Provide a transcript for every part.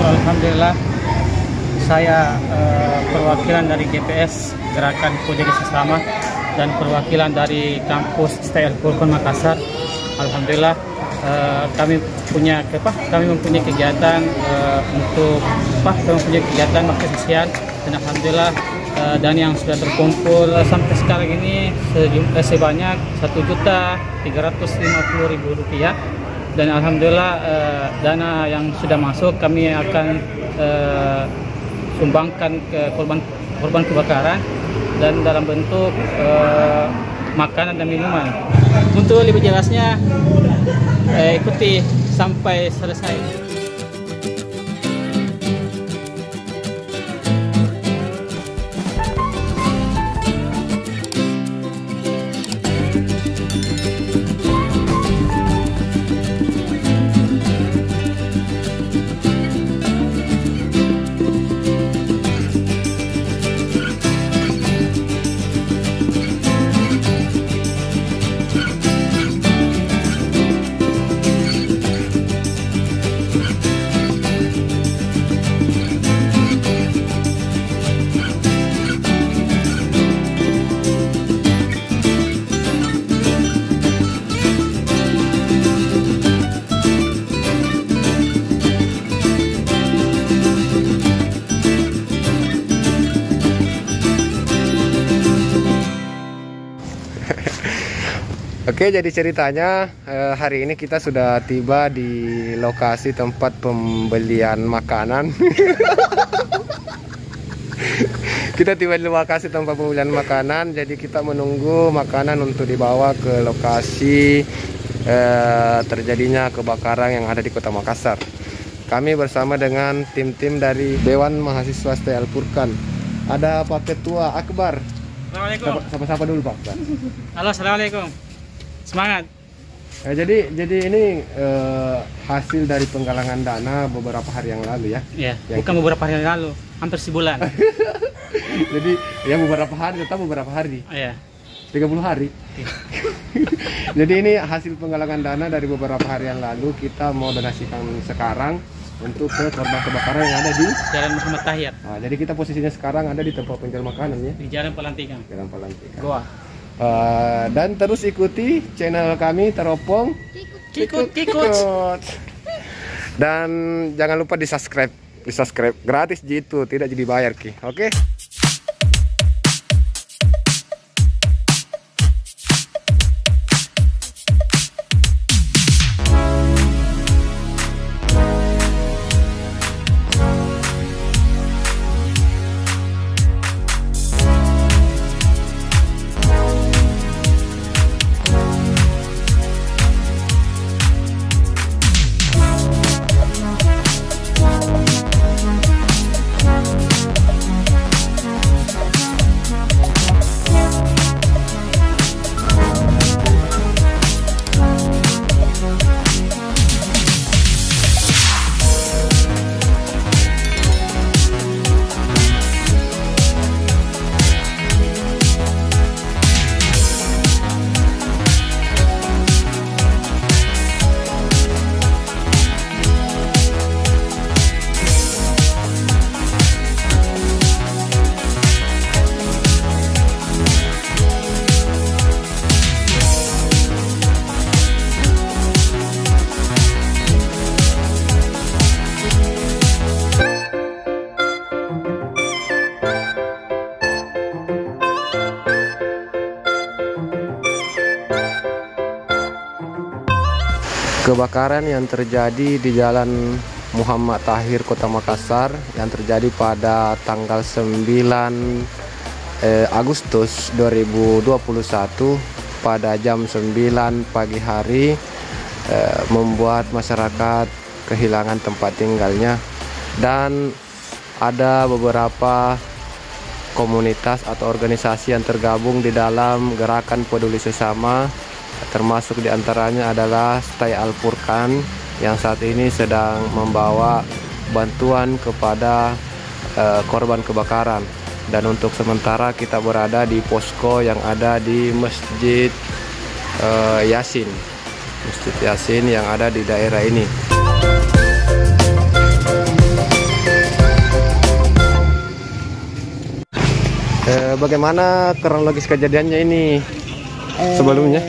syukur alhamdulillah. Saya perwakilan dari GPS Gerakan Puja Desa Selamat dan perwakilan dari kampus STI Al-Furqan Makassar. Alhamdulillah kami mempunyai kegiatan bakti sosial, dan alhamdulillah dan yang sudah terkumpul sampai sekarang ini sebanyak Rp1.350.000, dan alhamdulillah dana yang sudah masuk kami akan sumbangkan ke korban kebakaran dan dalam bentuk makanan dan minuman. Untuk lebih jelasnya ikuti sampai selesai. Oke, jadi ceritanya hari ini kita sudah tiba di lokasi tempat pembelian makanan. Kita tiba di lokasi tempat pembelian makanan, jadi kita menunggu makanan untuk dibawa ke lokasi terjadinya kebakaran yang ada di Kota Makassar. Kami bersama dengan tim-tim dari Dewan Mahasiswa STI Al-Furqan. Ada Pak Ketua Akbar. Assalamualaikum. Sapa-sapa dulu Pak. Halo, assalamualaikum. Semangat. Jadi ini hasil dari penggalangan dana beberapa hari yang lalu ya? Iya, bukan beberapa hari yang lalu, hampir sebulan. Jadi ya beberapa hari, tetap beberapa hari. Iya. 30 hari. Jadi ini hasil penggalangan dana dari beberapa hari yang lalu, kita mau donasikan sekarang untuk ke korban kebakaran yang ada di Jalan Muhammad Tahir. Nah, jadi kita posisinya sekarang ada di tempat penjual makanan ya? Di Jalan Pelantikan. Jalan Pelantikan. Goa. Dan terus ikuti channel kami Teropong Kikut. Dan jangan lupa di subscribe gratis gitu, tidak jadi bayar Ki. Oke? Kebakaran yang terjadi di Jalan Muhammad Tahir, Kota Makassar, yang terjadi pada tanggal 9 Agustus 2021 pada jam 9 pagi hari, membuat masyarakat kehilangan tempat tinggalnya, dan ada beberapa komunitas atau organisasi yang tergabung di dalam gerakan peduli sesama, termasuk diantaranya adalah STI Al-Furqan yang saat ini sedang membawa bantuan kepada korban kebakaran. Dan untuk sementara kita berada di posko yang ada di Masjid Yasin, Masjid Yasin yang ada di daerah ini. Bagaimana kronologis kejadiannya ini sebelumnya?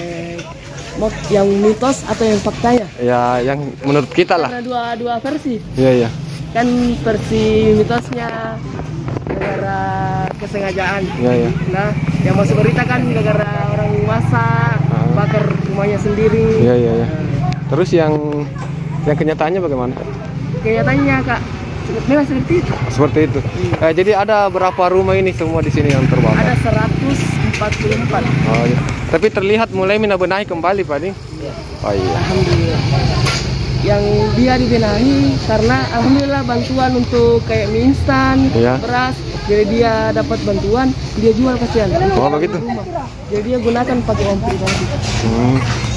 Yang mitos atau yang faktanya? Ya, yang menurut kita lah. Karena dua versi. Iya. Kan versi mitosnya gara-gara kesengajaan. Iya. Nah, yang masuk berita kan gara-gara orang masak bakar rumahnya sendiri. Iya. Terus yang kenyataannya bagaimana? Kenyataannya Kak, memang seperti itu. Seperti itu. Jadi ada berapa rumah ini semua di sini yang terbakar? Ada 144. Oh, iya. Tapi terlihat mulai benahi kembali, Pak Ding. Oh iya. Alhamdulillah. Yang dia dibenahi karena alhamdulillah bantuan untuk kayak mie instan, Iya. beras. Jadi dia dapat bantuan, dia jual kasihan. Oh, begitu. Jadi dia gunakan pakai uang pribadi.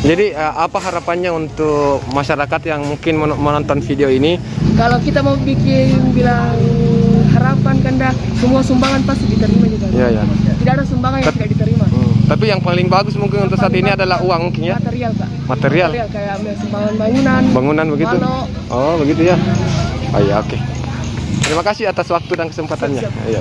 Jadi apa harapannya untuk masyarakat yang mungkin menonton video ini? Kalau kita mau bilang harapan kan semua sumbangan pasti diterima juga. Iya. Tidak ada sumbangan yang tidak diterima. Tapi yang paling bagus mungkin untuk saat ini adalah uang mungkin ya? Material Kak. Material Kayak sumbangan bangunan. Bangunan begitu? Mano. Oh begitu ya? Oh iya, oke. Terima kasih atas waktu dan kesempatannya. Iya.